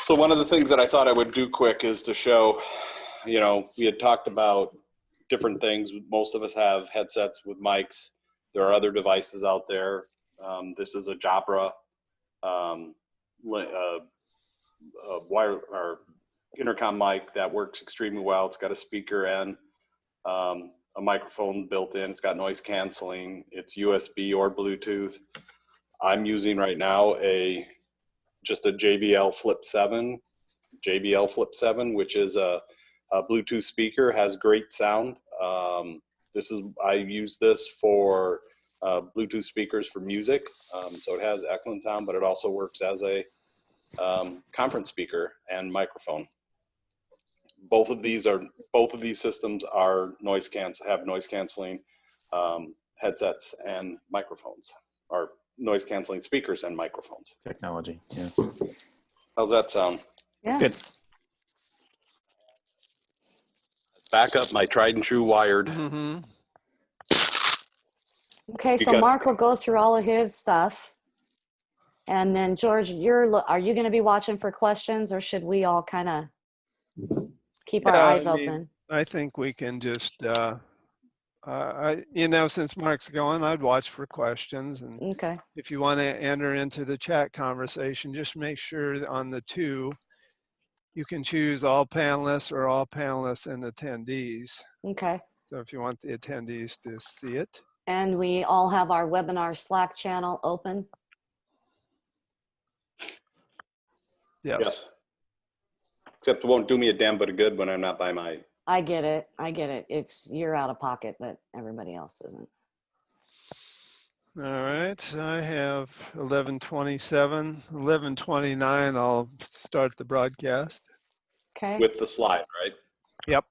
So one of the things that I thought I would do quick is to show, we had talked about different things. Most of us have headsets with mics. There are other devices out there. This is a Jabra wire or intercom mic that works extremely well. It's got a speaker and a microphone built in. It's got noise canceling. It's USB or Bluetooth. I'm using right now just a JBL Flip 7, which is a Bluetooth speaker, has great sound. I use this for Bluetooth speakers for music. So it has excellent sound, but it also works as a conference speaker and microphone. Both of these systems are have noise canceling headsets and microphones, or noise canceling speakers and microphones. Technology, yeah. How's that sound? Yeah. Good. Back up my tried and true wired. Mm-hmm. Okay, so Mark will go through all of his stuff. And then George, are you going to be watching for questions, or should we all kind of keep our eyes open? I think we can just, since Mark's going, I'd watch for questions. And Okay. if you want to enter into the chat conversation, just make sure on the two, you can choose all panelists or all panelists and attendees. Okay. So if you want the attendees to see it. And we all have our webinar Slack channel open. Yes. Except it won't do me a damn bit of good when I'm not by my. I get it. You're out of pocket, but everybody else isn't. All right. I have 11:27, 11:29. I'll start the broadcast. Okay. With the slide, right? Yep.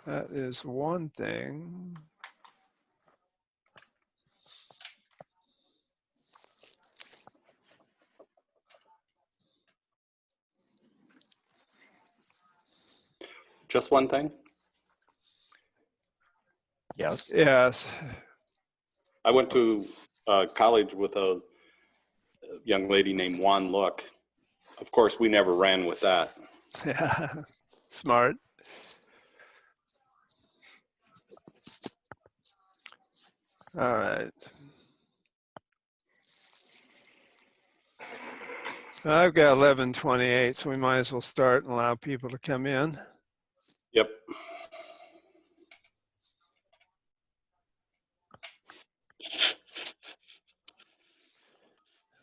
That is one thing. Just one thing? Yes. Yes. I went to college with a young lady named Juan Look. Of course, we never ran with that. Yeah. Smart. All right. I've got 11:28, so we might as well start and allow people to come in. Yep.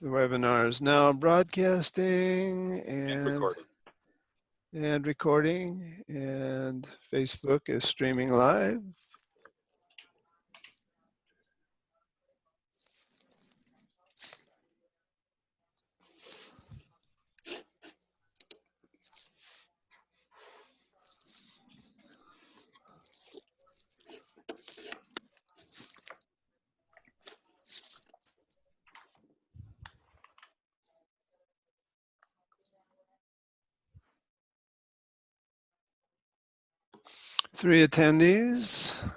The webinar is now broadcasting And recording. And recording, and Facebook is streaming live. Three attendees.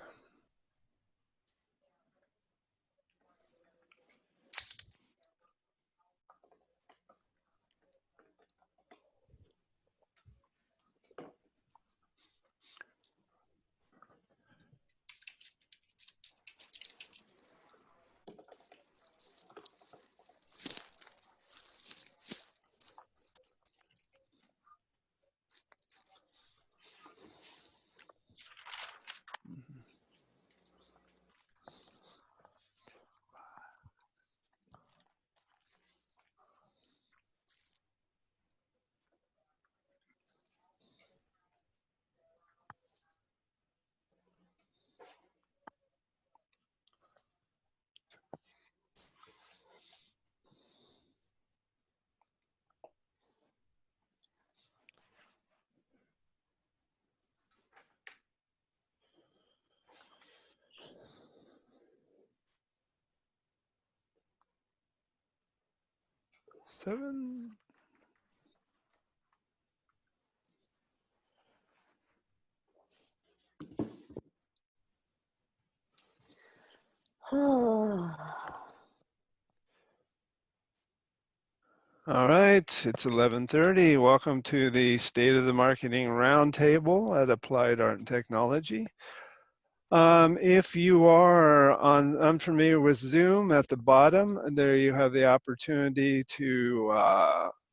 Seven. All right, it's 11:30. Welcome to the State of the Marketing Roundtable at Applied Art and Technology. If you are unfamiliar with Zoom, at the bottom there you have the opportunity to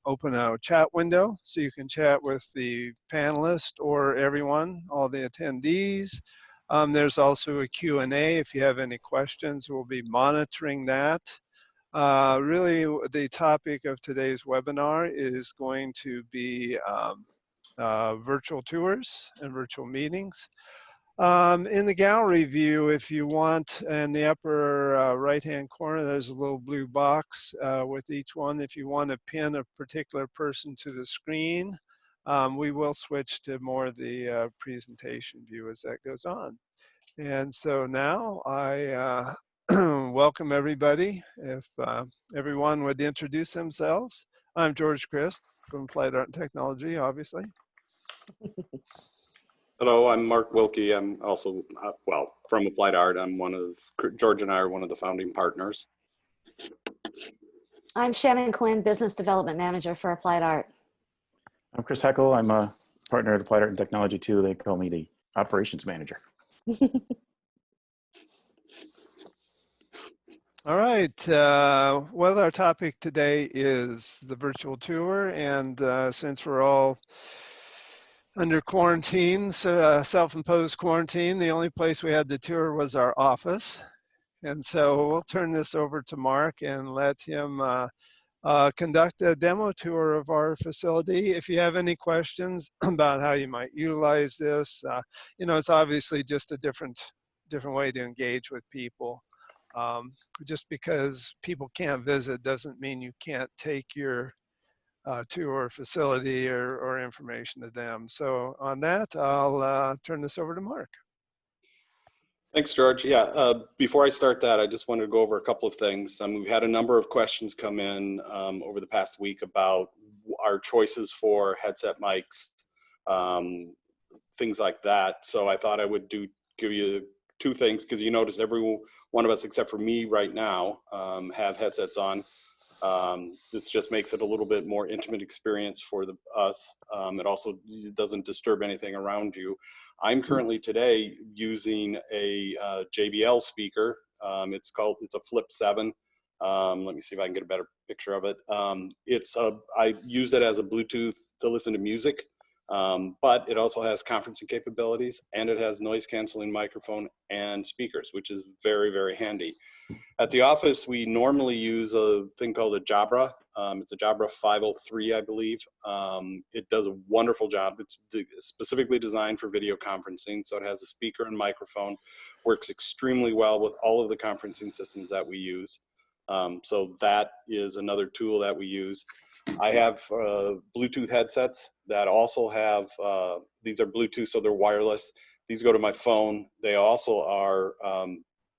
open a chat window so you can chat with the panelists or everyone, all the attendees. There's also a Q&A if you have any questions. We'll be monitoring that. Really, the topic of today's webinar is going to be virtual tours and virtual meetings. In the gallery view, if you want, in the upper right-hand corner, there's a little blue box with each one. If you want to pin a particular person to the screen, we will switch to more of the presentation view as that goes on. And so now I welcome everybody. If everyone would introduce themselves. I'm George Christ from Applied Art and Technology, obviously. Hello, I'm Mark Wilkie. I'm also, well, from Applied Art. I'm George and I are one of the founding partners. I'm Shannon Quinn, Business Development Manager for Applied Art. I'm Chris Heckel. I'm a partner at Applied Art and Technology too. They call me the operations manager. All right. Well, our topic today is the virtual tour. And since we're all under quarantine, self-imposed quarantine, the only place we had to tour was our office. And so we'll turn this over to Mark and let him conduct a demo tour of our facility. If you have any questions about how you might utilize this, it's obviously just a different way to engage with people. Just because people can't visit doesn't mean you can't take your tour facility or information to them. So on that, I'll turn this over to Mark. Thanks, George. Yeah, before I start that, I just wanted to go over a couple of things. We've had a number of questions come in over the past week about our choices for headset mics, things like that. So I thought I would give you two things, because you notice every one of us except for me right now have headsets on. This just makes it a little bit more intimate experience for us. It also doesn't disturb anything around you. I'm currently today using a JBL speaker. It's a Flip 7. Let me see if I can get a better picture of it. I use it as a Bluetooth to listen to music. But it also has conferencing capabilities, and it has noise canceling microphone and speakers, which is very, very handy. At the office, we normally use a thing called a Jabra. It's a Jabra 503, I believe. It does a wonderful job. It's specifically designed for video conferencing, so it has a speaker and microphone, works extremely well with all of the conferencing systems that we use. So that is another tool that we use. I have Bluetooth headsets that also have, these are Bluetooth, so they're wireless. These go to my phone. They also are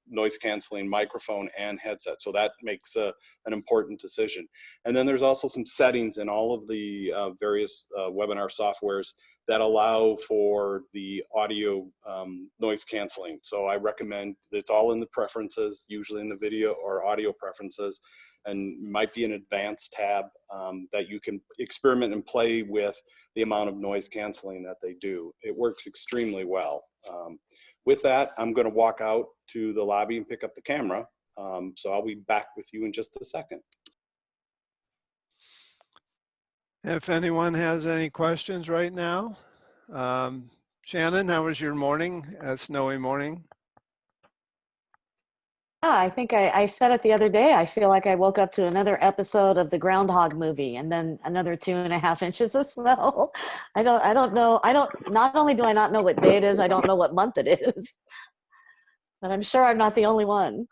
noise canceling microphone and headset. So that makes an important decision. And then there's also some settings in all of the various webinar softwares that allow for the audio noise canceling. So I recommend, it's all in the preferences, usually in the video or audio preferences, and might be an advanced tab that you can experiment and play with the amount of noise canceling that they do. It works extremely well. With that, I'm going to walk out to the lobby and pick up the camera. So I'll be back with you in just a second. If anyone has any questions right now. Shannon, how was your morning? A snowy morning? Yeah, I think I said it the other day. I feel like I woke up to another episode of the Groundhog movie and then another 2.5 inches of snow. I don't know. Not only do I not know what day it is, I don't know what month it is. But I'm sure I'm not the only one.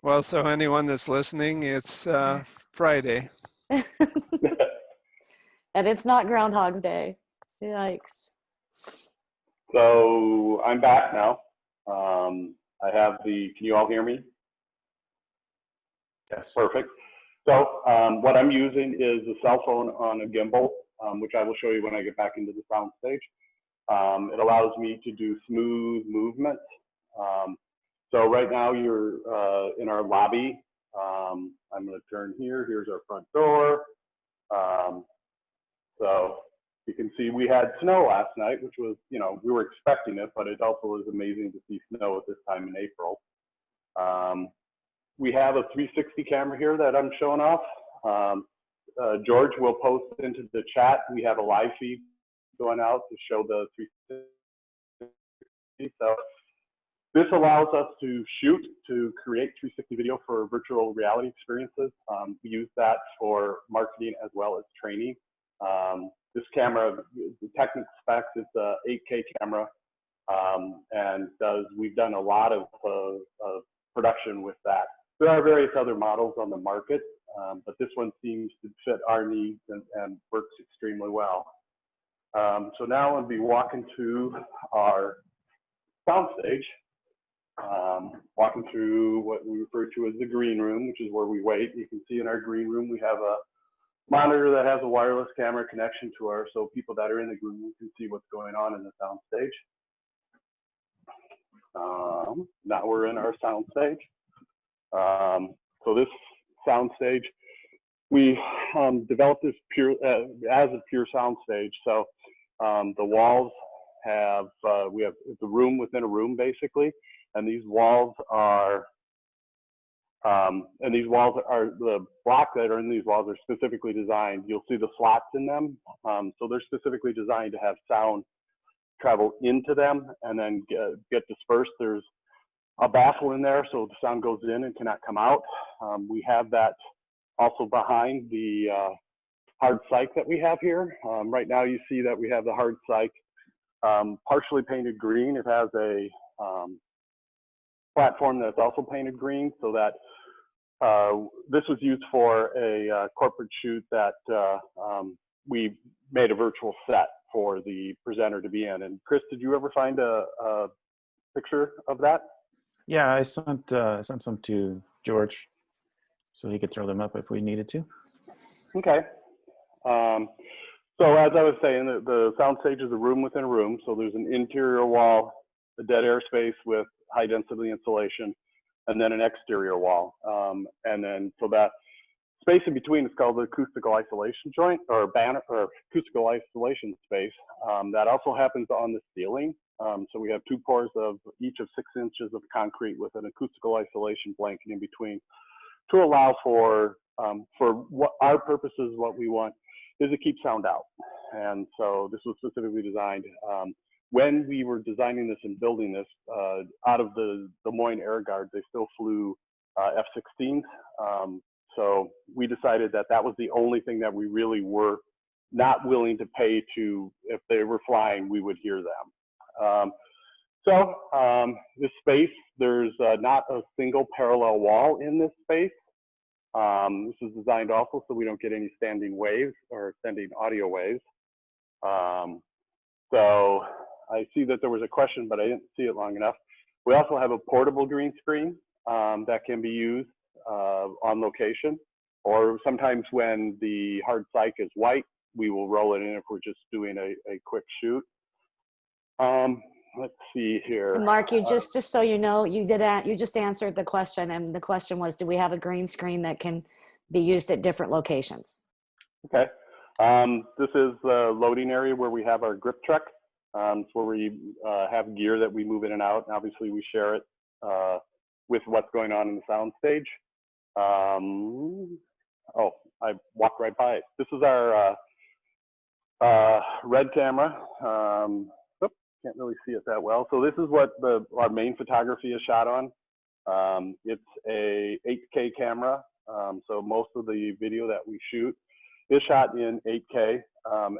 Well, so anyone that's listening, it's Friday. And it's not Groundhog's Day. Yikes. So I'm back now. Can you all hear me? Yes. Perfect. So what I'm using is a cell phone on a gimbal, which I will show you when I get back into the sound stage. It allows me to do smooth movement. So right now you're in our lobby. I'm going to turn here. Here's our front door. So you can see we had snow last night, which was, you know, we were expecting it, but it also was amazing to see snow at this time in April. We have a 360 camera here that I'm showing off. George will post into the chat. We have a live feed going out to show the 360. So this allows us to create 360 video for virtual reality experiences. We use that for marketing as well as training. This camera, the technical specs, it's a 8K camera, and we've done a lot of production with that. There are various other models on the market, but this one seems to fit our needs and works extremely well. So now I'll be walking to our soundstage, walking through what we refer to as the green room, which is where we wait. You can see in our green room we have a monitor that has a wireless camera connection to our, so people that are in the green room can see what's going on in the soundstage. Now we're in our soundstage. So this soundstage, we developed this as a pure soundstage. So the walls have, we have the room within a room basically, and these walls are, the blocks that are in these walls are specifically designed. You'll see the slots in them. So they're specifically designed to have sound travel into them and then get dispersed. There's a baffle in there, so the sound goes in and cannot come out. We have that also behind the hard cyc that we have here. Right now you see that we have the hard cyc partially painted green. It has a platform that's also painted green, so that this was used for a corporate shoot that we made a virtual set for the presenter to be in. And Chris, did you ever find a picture of that? Yeah, I sent some to George so he could throw them up if we needed to. Okay. So as I was saying, the soundstage is a room within a room. So there's an interior wall, a dead air space with high density insulation, and then an exterior wall. And then so that space in between is called the acoustical isolation joint, or banner, or acoustical isolation space. That also happens on the ceiling. So we have 2 pours of each of 6 inches of concrete with an acoustical isolation blanket in between to allow for what our purposes, what we want is to keep sound out. And so this was specifically designed. When we were designing this and building this, out of the Des Moines Air Guard, they still flew F-16s. So we decided that that was the only thing that we really were not willing to pay to, if they were flying, we would hear them. This space, there's not a single parallel wall in this space. This is designed also so we don't get any standing waves or sending audio waves. So I see that there was a question, but I didn't see it long enough. We also have a portable green screen that can be used on location, or sometimes when the hard cyc is white, we will roll it in if we're just doing a quick shoot. Let's see here. Mark, you just so you know, you just answered the question, and the question was, do we have a green screen that can be used at different locations? Okay. This is the loading area where we have our grip truck. It's where we have gear that we move in and out, and obviously we share it with what's going on in the sound stage. Oh, I walked right by it. This is our red camera. Can't really see it that well. So this is what our main photography is shot on. It's a 8K camera. So most of the video that we shoot is shot in 8K,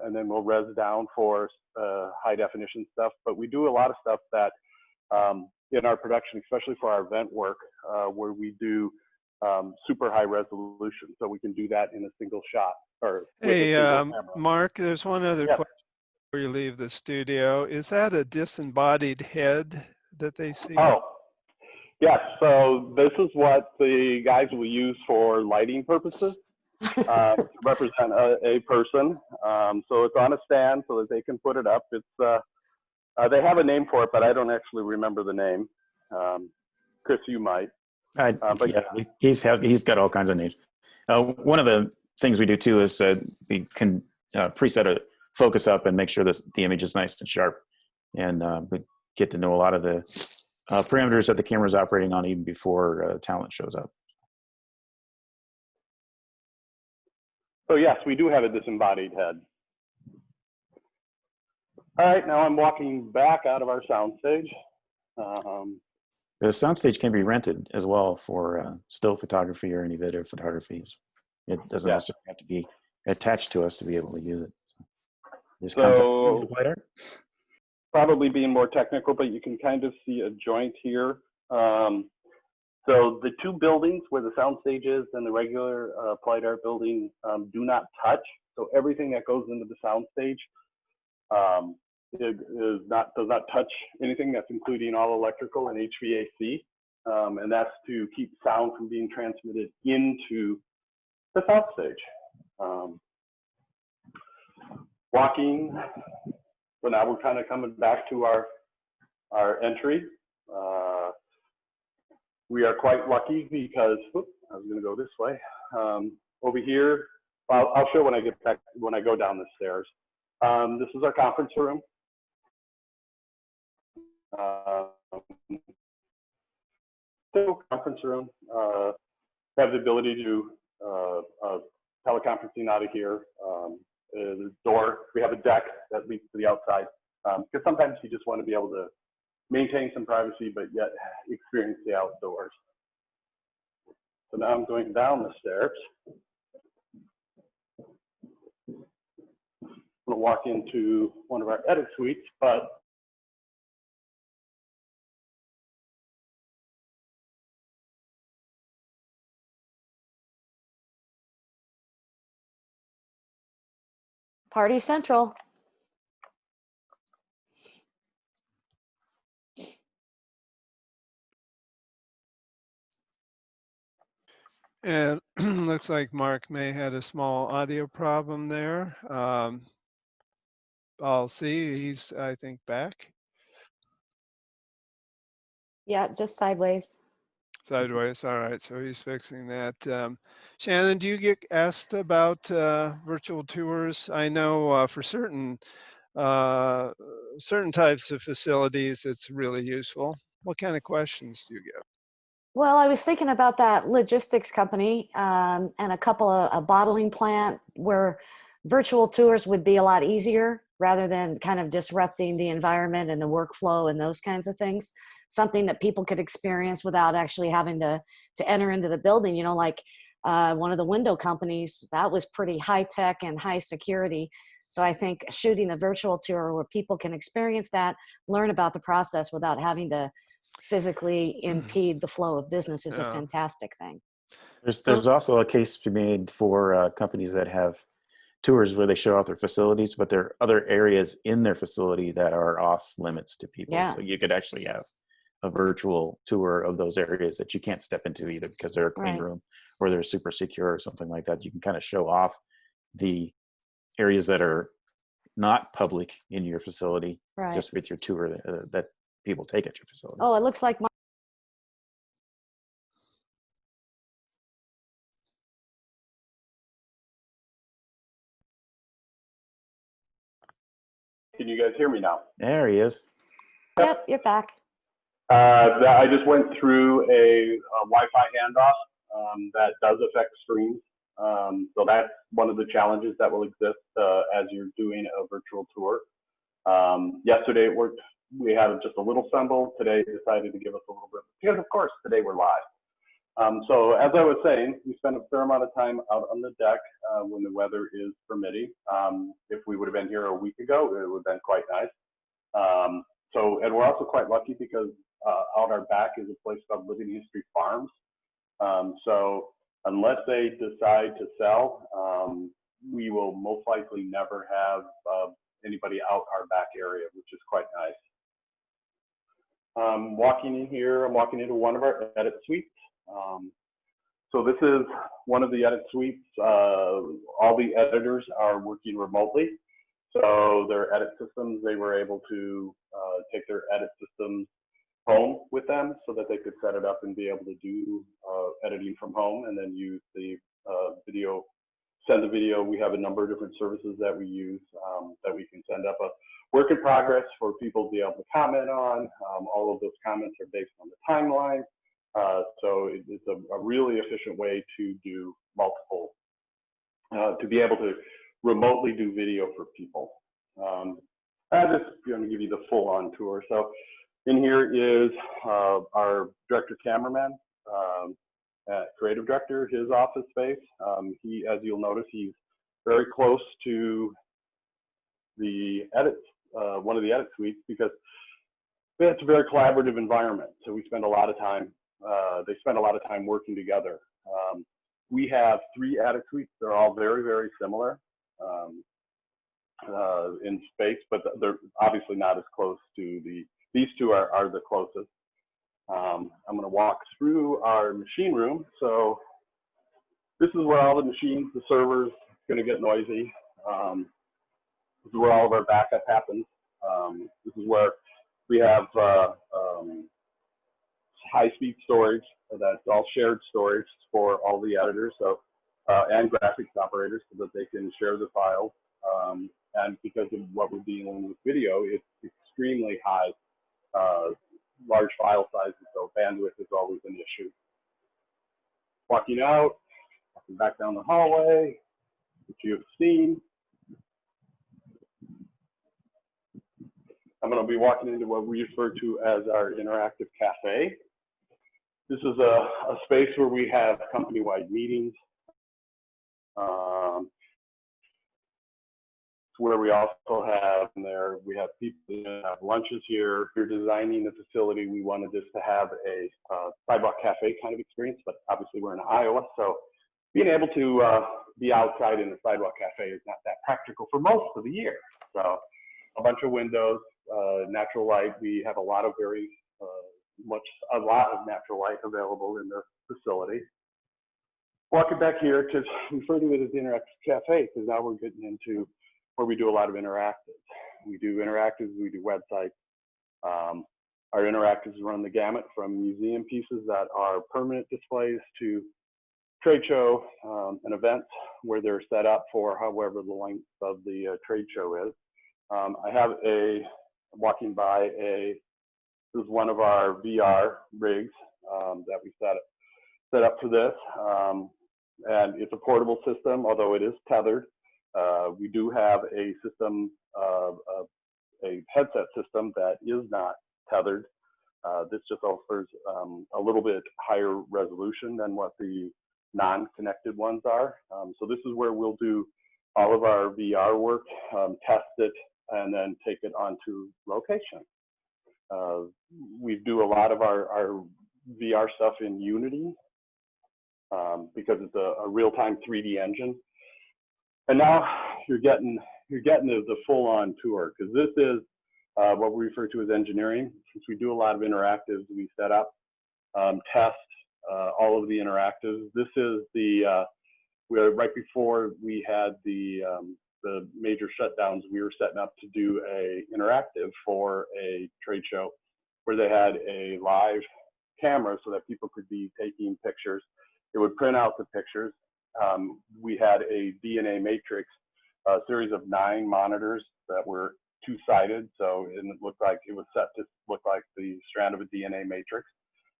and then we'll res down for high definition stuff. But we do a lot of stuff that in our production, especially for our event work, where we do super high resolution. So we can do that in a single shot. Or hey, Mark, there's one other question before you leave the studio. Is that a disembodied head that they see? Oh, yes. So this is what the guys will use for lighting purposes. To represent a person. So it's on a stand so that they can put it up. It's they have a name for it, but I don't actually remember the name. Chris, you might. But Yeah, he's got all kinds of names. One of the things we do too is we can preset a focus up and make sure the image is nice and sharp, and we get to know a lot of the parameters that the camera is operating on even before talent shows up. so yes, we do have a disembodied head. All right, now I'm walking back out of our soundstage. The soundstage can be rented as well for still photography or any video photography. It doesn't necessarily have to be attached to us to be able to use it. So just contact Applied Art. Probably being more technical, but you can kind of see a joint here. So the two buildings where the soundstage is and the regular Applied Art building do not touch. So everything that goes into the soundstage does not touch anything. That's including all electrical and HVAC, and that's to keep sound from being transmitted into the soundstage. Walking. So now we're kind of coming back to our entry. We are quite lucky because I was going to go this way. Over here, I'll show when I get back when I go down the stairs. This is our conference room. So conference room. Have the ability to do teleconferencing out of here. The door. We have a deck that leads to the outside because sometimes you just want to be able to maintain some privacy, but yet experience the outdoors. So now I'm going down the stairs. I'm going to walk into one of our edit suites, but Party Central. And looks like Mark may had a small audio problem there. I'll see. He's, I think, back. Yeah, just sideways. Sideways. All right. So he's fixing that. Shannon, do you get asked about virtual tours? I know for certain types of facilities, it's really useful. What kind of questions do you get? Well, I was thinking about that logistics company and a bottling plant where virtual tours would be a lot easier rather than kind of disrupting the environment and the workflow and those kinds of things. Something that people could experience without actually having to enter into the building. You know, like one of the window companies, that was pretty high tech and high security. So I think shooting a virtual tour where people can experience that, learn about the process without having to physically impede the flow of business is a fantastic thing. There's also a case to be made for companies that have tours where they show off their facilities, but there are other areas in their facility that are off limits to people. Yeah. So you could actually have a virtual tour of those areas that you can't step into either because they're a clean room or they're super secure or something like that. You can kind of show off the areas that are not public in your facility just with your tour that people take at your facility. Oh, it looks like can you guys hear me now? There he is. Yep, you're back. I just went through a Wi-Fi handoff that does affect screens. So that's one of the challenges that will exist as you're doing a virtual tour. Yesterday it worked. We had just a little stumble. Today it decided to give us a little bit, because of course today we're live. So as I was saying, we spent a fair amount of time out on the deck when the weather is permitting. If we would have been here a week ago, it would have been quite nice. And we're also quite lucky because out our back is a place called Living History Farms. So unless they decide to sell, we will most likely never have anybody out our back area, which is quite nice. Walking in here, I'm walking into one of our edit suites. So this is one of the edit suites. All the editors are working remotely. So their edit systems, they were able to take their edit systems home with them so that they could set it up and be able to do editing from home and then use the video, send the video. We have a number of different services that we use that we can send up a work in progress for people to be able to comment on. All of those comments are based on the timeline. So it's a really efficient way to do multiple, to be able to remotely do video for people. I'm just going to give you the full-on tour. So in here is our director cameraman, creative director, his office space. He, as you'll notice, he's very close to the edit, one of the edit suites, because it's a very collaborative environment. So we spend a lot of time, they spend a lot of time working together. We have 3 edit suites. They're all very, very similar in space, but they're obviously not as close to these 2 are the closest. I'm going to walk through our machine room. So this is where all the machines, the servers, going to get noisy. This is where all of our backup happens. This is where we have high-speed storage. So that's all shared storage for all the editors, so and graphics operators, so that they can share the files. And because of what we're dealing with video, it's extremely high, large file sizes, so bandwidth is always an issue. Walking out, walking back down the hallway, which you have seen. I'm going to be walking into what we refer to as our interactive cafe. This is a space where we have company-wide meetings. Where we also have we have people that have lunches here. We're designing the facility. We wanted this to have a sidewalk cafe kind of experience, but obviously we're in Iowa, so being able to be outside in the sidewalk cafe is not that practical for most of the year. So a bunch of windows, natural light. We have a lot of natural light available in the facility. Walking back here, because we refer to it as the interactive cafe, because now we're getting into where we do a lot of interactives. We do interactives, we do websites. Our interactives run the gamut from museum pieces that are permanent displays to trade show and events where they're set up for however the length of the trade show is. I have walking by this is one of our VR rigs that we set up for this. And it's a portable system, although it is tethered. We do have a system, a headset system that is not tethered. This just offers a little bit higher resolution than what the non-connected ones are. So this is where we'll do all of our VR work, test it, and then take it onto location. We do a lot of our VR stuff in Unity because it's a real-time 3D engine. And now you're getting the full-on tour, because this is what we refer to as engineering. Since we do a lot of interactives, we set up, test all of the interactives. This is right before we had the major shutdowns, we were setting up to do a interactive for a trade show where they had a live camera so that people could be taking pictures. It would print out the pictures. We had a DNA matrix, a series of 9 monitors that were 2-sided, so it looked like it was set to look like the strand of a DNA matrix.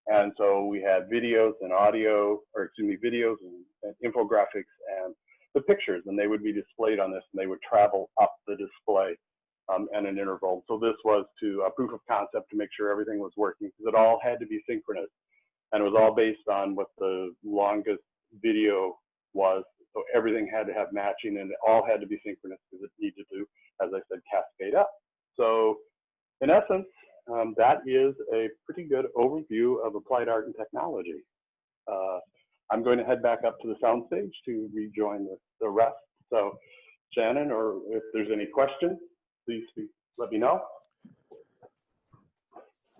And so we had videos and audio, or excuse me, videos and infographics and the pictures, and they would be displayed on this, and they would travel up the display at an interval. So this was a proof of concept to make sure everything was working, because it all had to be synchronous, and it was all based on what the longest video was. So everything had to have matching, and it all had to be synchronous because it needed to, as I said, cascade up. So in essence, that is a pretty good overview of applied art and technology. I'm going to head back up to the soundstage to rejoin the rest. So Shannon, or if there's any questions, please let me know.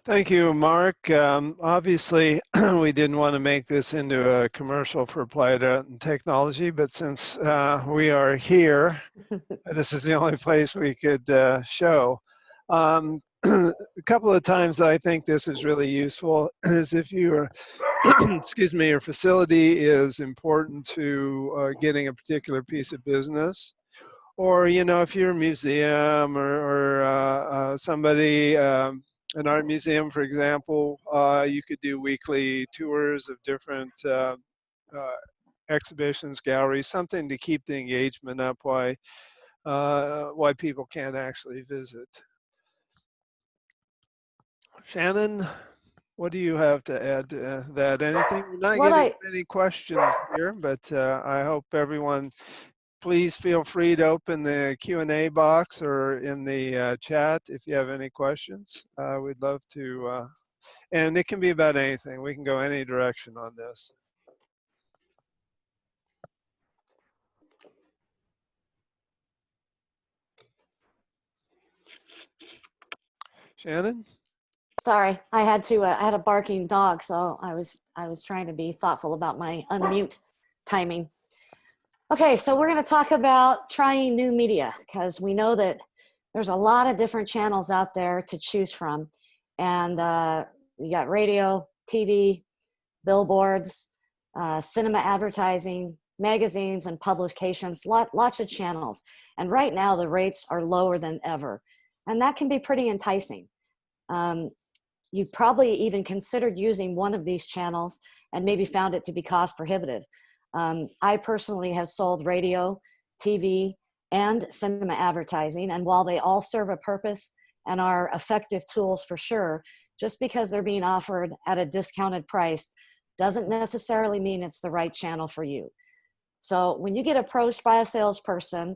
Thank you, Mark. Obviously, we didn't want to make this into a commercial for applied art and technology, but since we are here, this is the only place we could show. a couple of times I think this is really useful is if your excuse me, your facility is important to getting a particular piece of business, or if you're a museum or somebody, an art museum, for example, you could do weekly tours of different exhibitions, galleries, something to keep the engagement up. Why people can't actually visit. Shannon, what do you have to add to that? Anything? We're not getting many questions here, but I hope everyone, please feel free to open the Q&A box or in the chat if you have any questions. We'd love to, and it can be about anything. We can go any direction on this. Shannon? Sorry, I had a barking dog, so I was trying to be thoughtful about my unmute timing. Okay, so we're going to talk about trying new media, because we know that there's a lot of different channels out there to choose from. And we got radio, TV, billboards, cinema advertising, magazines and publications, lots of channels. And right now the rates are lower than ever. And that can be pretty enticing. You've probably even considered using one of these channels and maybe found it to be cost prohibitive. I personally have sold radio, TV, and cinema advertising. And while they all serve a purpose and are effective tools for sure, just because they're being offered at a discounted price doesn't necessarily mean it's the right channel for you. So when you get approached by a salesperson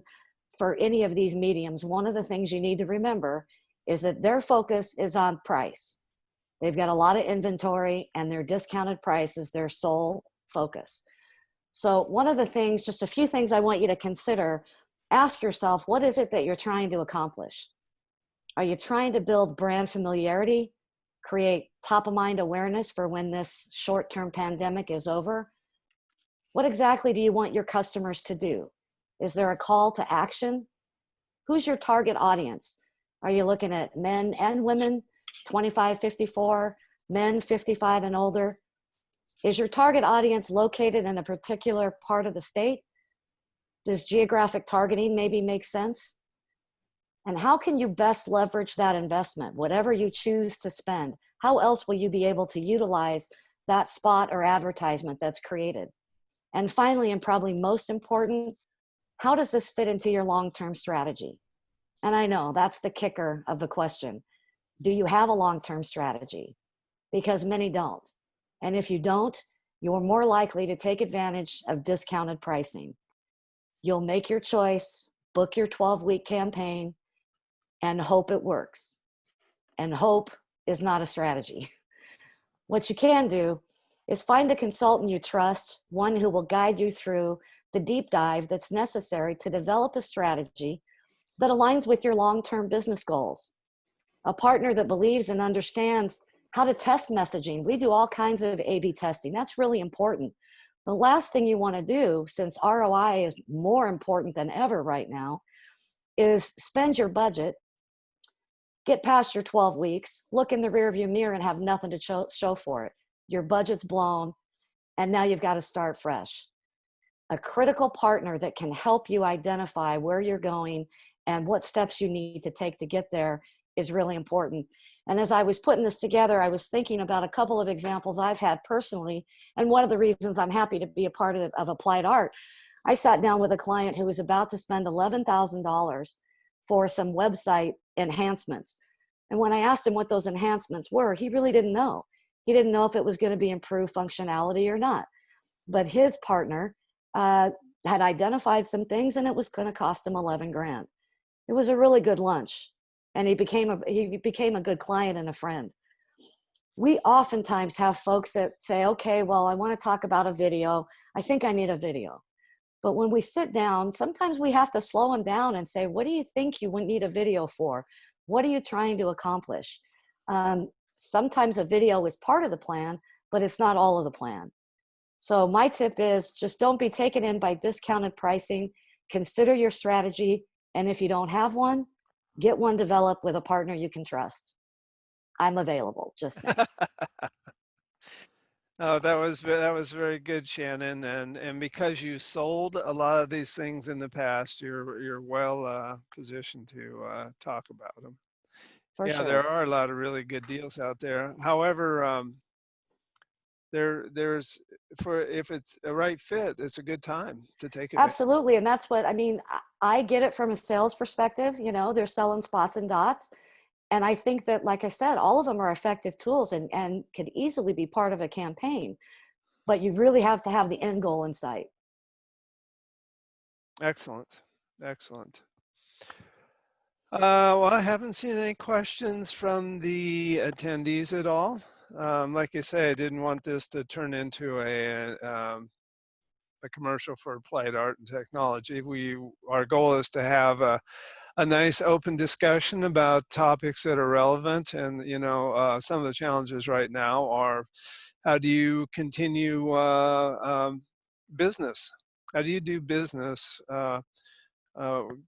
for any of these mediums, one of the things you need to remember is that their focus is on price. They've got a lot of inventory and their discounted price is their sole focus. So one of the things, just a few things I want you to consider, ask yourself, what is it that you're trying to accomplish? Are you trying to build brand familiarity, create top of mind awareness for when this short-term pandemic is over? What exactly do you want your customers to do? Is there a call to action? Who's your target audience? Are you looking at men and women, 25, 54, men 55 and older? Is your target audience located in a particular part of the state? Does geographic targeting maybe make sense? And how can you best leverage that investment, whatever you choose to spend? How else will you be able to utilize that spot or advertisement that's created? And finally, and probably most important, how does this fit into your long-term strategy? And I know that's the kicker of the question. Do you have a long-term strategy? Because many don't. And if you don't, you're more likely to take advantage of discounted pricing. You'll make your choice, book your 12-week campaign, and hope it works. And hope is not a strategy. What you can do is find a consultant you trust, one who will guide you through the deep dive that's necessary to develop a strategy that aligns with your long-term business goals. A partner that believes and understands how to test messaging. We do all kinds of A/B testing. That's really important. The last thing you want to do, since ROI is more important than ever right now, is spend your budget, get past your 12 weeks, look in the rearview mirror and have nothing to show for it. Your budget's blown, and now you've got to start fresh. A critical partner that can help you identify where you're going and what steps you need to take to get there is really important. And as I was putting this together, I was thinking about a couple of examples I've had personally. And one of the reasons I'm happy to be a part of Applied Art, I sat down with a client who was about to spend $11,000 for some website enhancements. And when I asked him what those enhancements were, he really didn't know. He didn't know if it was going to be improved functionality or not. But his partner had identified some things and it was going to cost him 11 grand. It was a really good lunch. And he became a good client and a friend. We oftentimes have folks that say, okay, well, I want to talk about a video. I think I need a video. But when we sit down, sometimes we have to slow them down and say, what do you think you would need a video for? What are you trying to accomplish? Sometimes a video is part of the plan, but it's not all of the plan. So my tip is just don't be taken in by discounted pricing. Consider your strategy. And if you don't have one, get one developed with a partner you can trust. I'm available. Just saying. Oh, that was very good, Shannon. And because you sold a lot of these things in the past, you're well positioned to talk about them. For Yeah, sure. there are a lot of really good deals out there. However, there's for if it's a right fit, it's a good time to take advantage. Absolutely. And that's what I mean. I get it from a sales perspective. You know, they're selling spots and dots. And I think that, like I said, all of them are effective tools and could easily be part of a campaign. But you really have to have the end goal in sight. Excellent, excellent. Well, I haven't seen any questions from the attendees at all. Like I say, I didn't want this to turn into a commercial for applied art and technology. Our goal is to have a nice open discussion about topics that are relevant. And, some of the challenges right now are, how do you continue business? How do you do business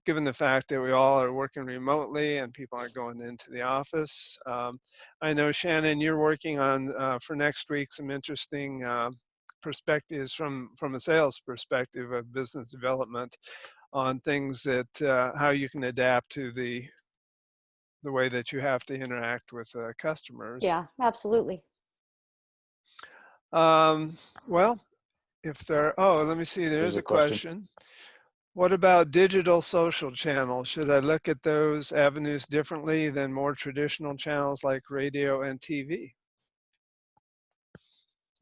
given the fact that we all are working remotely and people aren't going into the office? I know, Shannon, you're working on, for next week, some interesting perspectives from a sales perspective of business development on things that how you can adapt to the way that you have to interact with customers. Yeah, absolutely. Well, if there, oh, let me see, there's There's a a question. question. What about digital social channels? Should I look at those avenues differently than more traditional channels like radio and TV?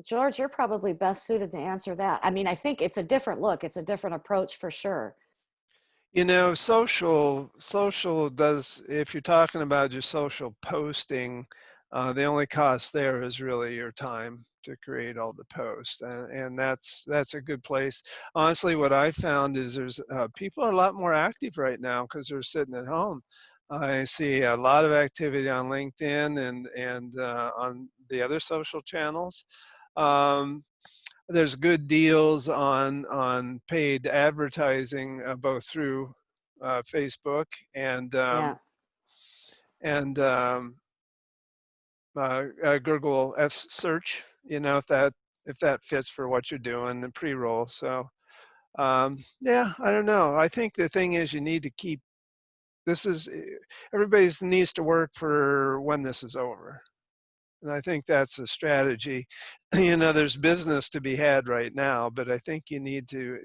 George, you're probably best suited to answer that. I mean, I think it's a different look. It's a different approach for sure. Social does, if you're talking about just social posting, the only cost there is really your time to create all the posts, and that's a good place. Honestly, what I found is there's people are a lot more active right now because they're sitting at home. I see a lot of activity on LinkedIn and on the other social channels. There's good deals on paid advertising, both through Facebook and Yeah. and Google search. If that fits for what you're doing, the pre-roll. So yeah, I don't know. I think the thing is you need to keep. Everybody needs to work for when this is over. And I think that's a strategy. There's business to be had right now, but I think you need to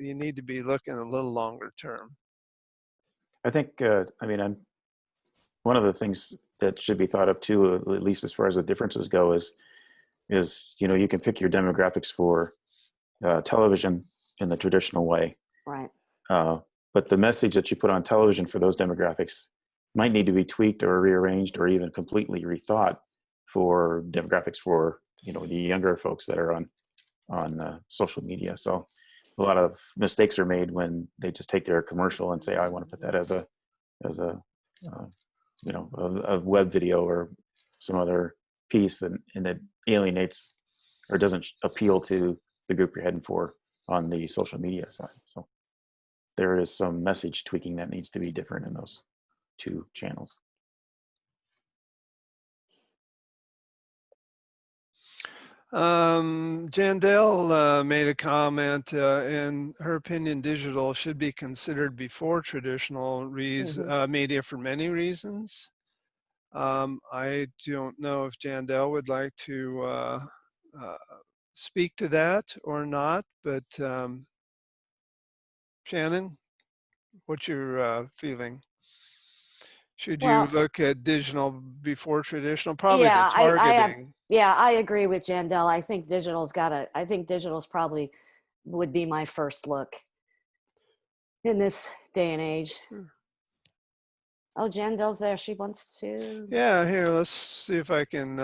be looking a little longer term. I think, one of the things that should be thought of too, at least as far as the differences go, is you can pick your demographics for television in the traditional way, Right. but the message that you put on television for those demographics might need to be tweaked or rearranged or even completely rethought for demographics for the younger folks that are on social media. So a lot of mistakes are made when they just take their commercial and say, I want to put that as a web video or some other piece, and it alienates or doesn't appeal to the group you're heading for on the social media side. So there is some message tweaking that needs to be different in those two channels. Jandel made a comment. In her opinion, digital should be considered before traditional media for many reasons. I don't know if Jandel would like to speak to that or not, but Shannon, what's your feeling? Should you Well, look at digital before traditional? Probably the yeah, targeting. I agree with Jandel. I think digital's probably would be my first look in this day and age. Oh, Jandel's there. She wants to. Yeah, here, let's see if I can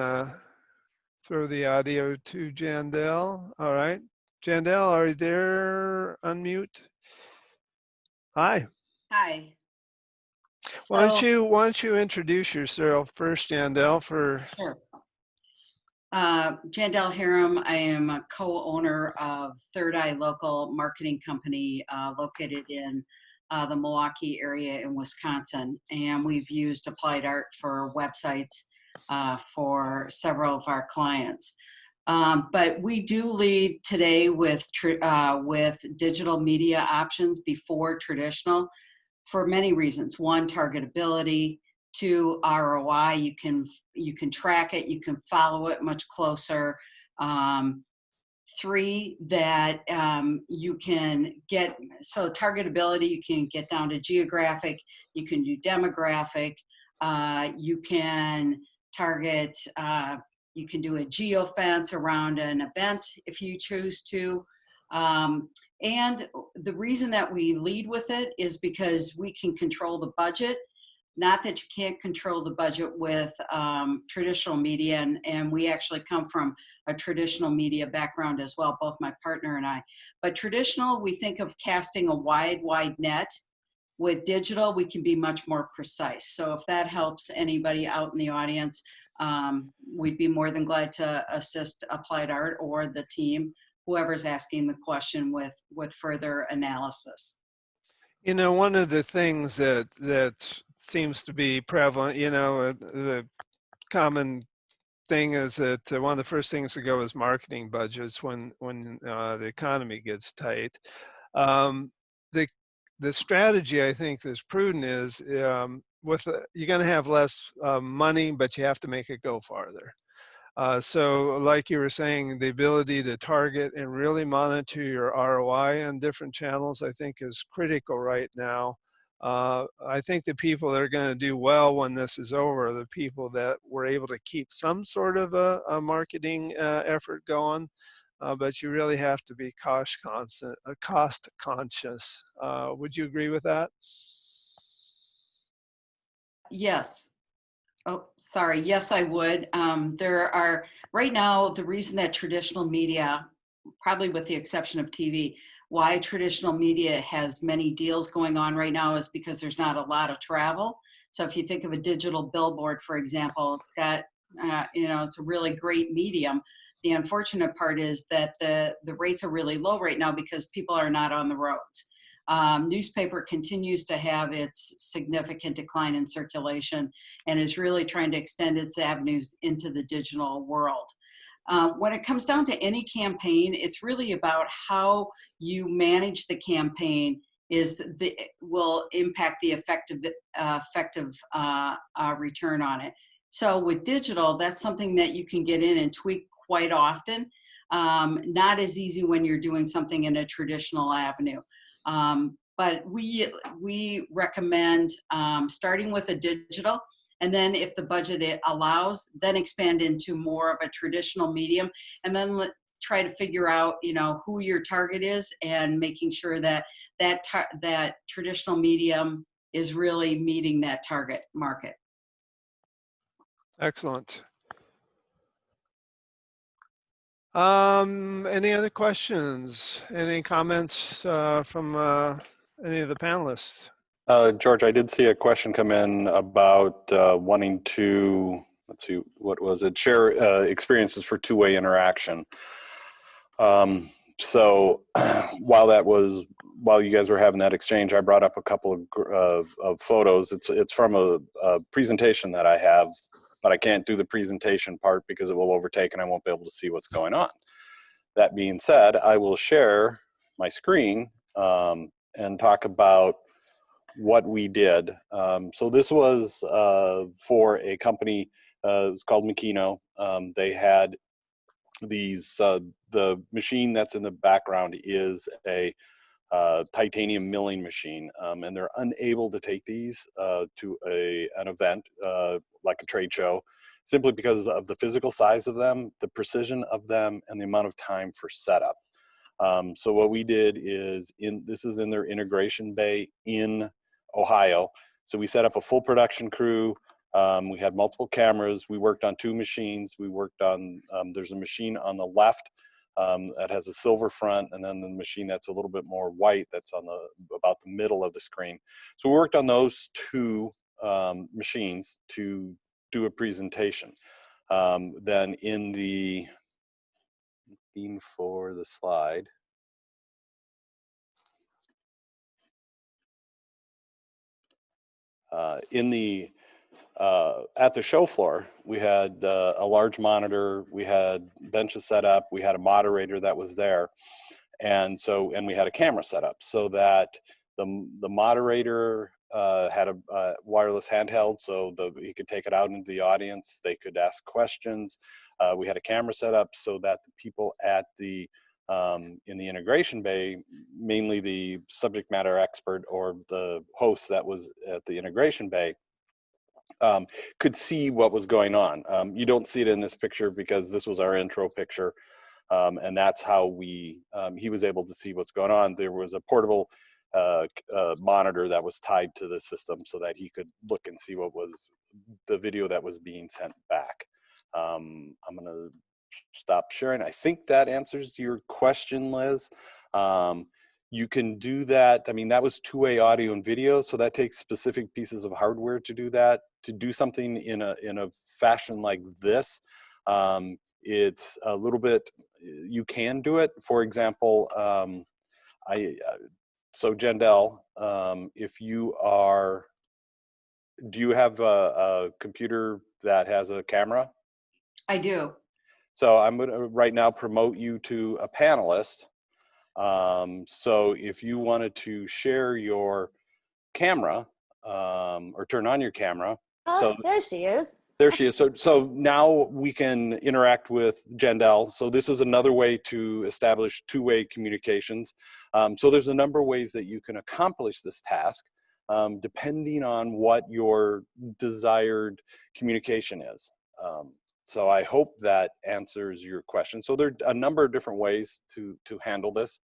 throw the audio to Jandel. All right. Jandel, are you there? Unmute. Hi. Hi. Why So, don't you introduce yourself first, Jandel, for sure. Jandel Hiram. I am a co-owner of Third Eye Local Marketing Company located in the Milwaukee area in Wisconsin. And we've used applied art for websites for several of our clients. But we do lead today with digital media options before traditional for many reasons. One, targetability. Two, ROI. You can track it. You can follow it much closer. Three, that you can get, so targetability, you can get down to geographic, you can do demographic, you can target, you can do a geofence around an event if you choose to. And the reason that we lead with it is because we can control the budget. Not that you can't control the budget with traditional media, and we actually come from a traditional media background as well, both my partner and I. But traditional, we think of casting a wide net. With digital, we can be much more precise. So if that helps anybody out in the audience, we'd be more than glad to assist Applied Art or the team, whoever's asking the question, with further analysis. You know, one of the things that seems to be prevalent, you know, the common thing is that one of the first things to go is marketing budgets when the economy gets tight. The strategy I think that's prudent is you're going to have less money, but you have to make it go farther. So like you were saying, the ability to target and really monitor your ROI on different channels, I think is critical right now. I think the people that are going to do well when this is over are the people that were able to keep some sort of a marketing effort going, but you really have to be cost conscious. Would you agree with that? Yes. Oh, sorry. Yes, I would. There are, right now, the reason that traditional media, probably with the exception of TV, why traditional media has many deals going on right now is because there's not a lot of travel. So if you think of a digital billboard, for example, it's got, it's a really great medium. The unfortunate part is that the rates are really low right now because people are not on the roads. Newspaper continues to have its significant decline in circulation and is really trying to extend its avenues into the digital world. When it comes down to any campaign, it's really about how you manage the campaign will impact the effective return on it. So with digital, that's something that you can get in and tweak quite often. Not as easy when you're doing something in a traditional avenue. But we recommend starting with a digital, and then if the budget allows, then expand into more of a traditional medium, and then try to figure out, who your target is, and making sure that that traditional medium is really meeting that target market. Excellent. Any other questions? Any comments from any of the panelists? George, I did see a question come in about wanting to, let's see, what was it? Share experiences for two-way interaction. So while you guys were having that exchange, I brought up a couple of photos. It's from a presentation that I have, but I can't do the presentation part because it will overtake and I won't be able to see what's going on. That being said, I will share my screen and talk about what we did. So this was for a company, it's called Makino. They had these, the machine that's in the background is a titanium milling machine, and they're unable to take these to an event like a trade show, simply because of the physical size of them, the precision of them, and the amount of time for setup. So what we did is, this is in their integration bay in Ohio. So we set up a full production crew. We had multiple cameras. We worked on two machines. We worked on, there's a machine on the left that has a silver front, and then the machine that's a little bit more white that's on about the middle of the screen. So we worked on those two machines to do a presentation. Then in the, for the slide, in the at the show floor, we had a large monitor, we had benches set up, we had a moderator that was there, and we had a camera set up so that the moderator had a wireless handheld, so he could take it out into the audience. They could ask questions. We had a camera set up so that the people at the in the integration bay, mainly the subject matter expert or the host that was at the integration bay, could see what was going on. You don't see it in this picture because this was our intro picture, and that's how he was able to see what's going on. There was a portable monitor that was tied to the system so that he could look and see what was the video that was being sent back. I'm gonna stop sharing. I think that answers your question, Liz. You can do that. I mean, that was two-way audio and video, so that takes specific pieces of hardware to do that. To do something in a fashion like this, it's a little bit, you can do it. For example, so Jendel, if you are, do you have a computer that has a camera? I do. So I'm going to right now promote you to a panelist. So if you wanted to share your camera or turn on your camera. Oh, So there she is. there she is. So now we can interact with Jendel. So this is another way to establish two-way communications. So there's a number of ways that you can accomplish this task, depending on what your desired communication is. So I hope that answers your question. So there are a number of different ways to handle this.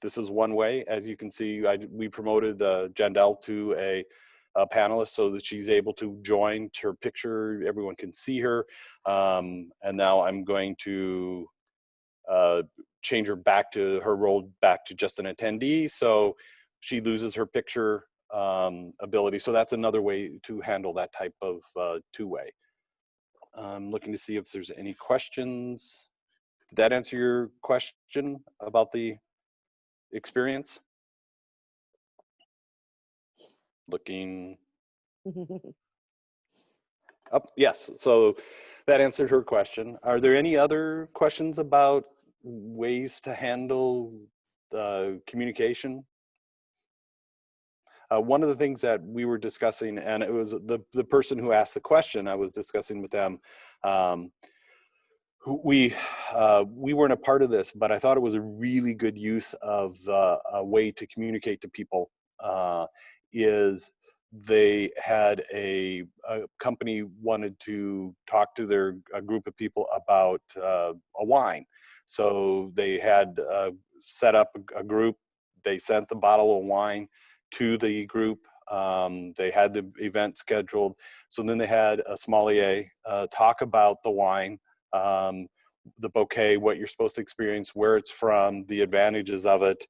This is one way. As you can see, we promoted Jendel to a panelist so that she's able to join her picture. Everyone can see her. And now I'm going to change her back to her role back to just an attendee. So she loses her picture ability. So that's another way to handle that type of two-way. I'm looking to see if there's any questions. Did that answer your question about the experience? Looking up, yes. So that answered her question. Are there any other questions about ways to handle communication? One of the things that we were discussing, and it was the person who asked the question, I was discussing with them, we weren't a part of this, but I thought it was a really good use of a way to communicate to people. Is they had a company wanted to talk to a group of people about a wine. So they had set up a group. They sent the bottle of wine to the group. They had the event scheduled. So then they had a sommelier talk about the wine, the bouquet, what you're supposed to experience, where it's from, the advantages of it.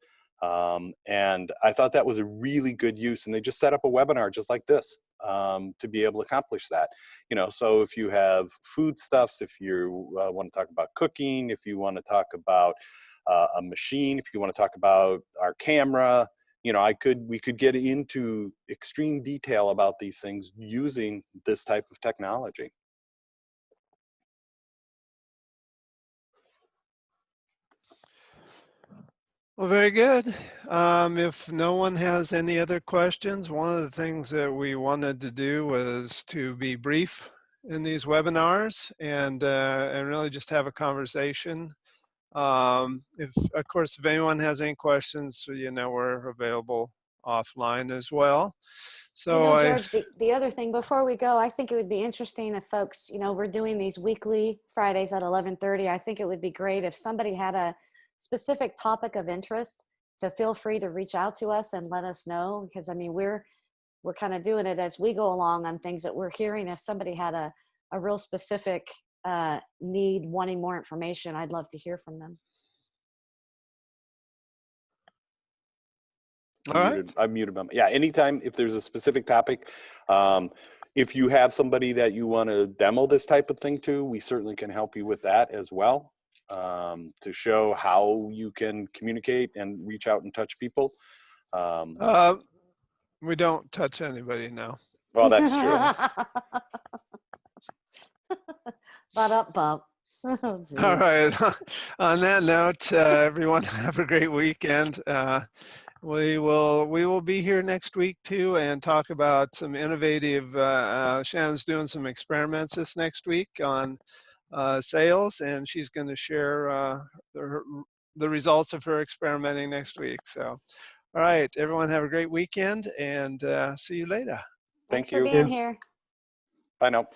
And I thought that was a really good use. And they just set up a webinar just like this to be able to accomplish that. You know, so if you have foodstuffs, if you want to talk about cooking, if you want to talk about a machine, if you want to talk about our camera, you know, we could get into extreme detail about these things using this type of technology. Well, very good. If no one has any other questions, one of the things that we wanted to do was to be brief in these webinars and really just have a conversation. Of course, if anyone has any questions, you know, we're available offline as well. So you know, George, the other thing before we go, I think it would be interesting if folks, you know, we're doing these weekly Fridays at 11:30. I think it would be great if somebody had a specific topic of interest to feel free to reach out to us and let us know, because I mean, we're kind of doing it as we go along on things that we're hearing. If somebody had a real specific need, wanting more information, I'd love to hear from them. all right. I muted them. Yeah, anytime if there's a specific topic, if you have somebody that you want to demo this type of thing to, we certainly can help you with that as well, to show how you can communicate and reach out and touch people. We don't touch anybody now. Well, that's true. Ba-da-bum. Oh, All geez. right. On that note, everyone have a great weekend. We will be here next week too and talk about some innovative. Shannon's doing some experiments this next week on sales, and she's going to share the results of her experimenting next week. So, all right, everyone have a great weekend, and see you later. Thanks Thank for you. being here. Bye now.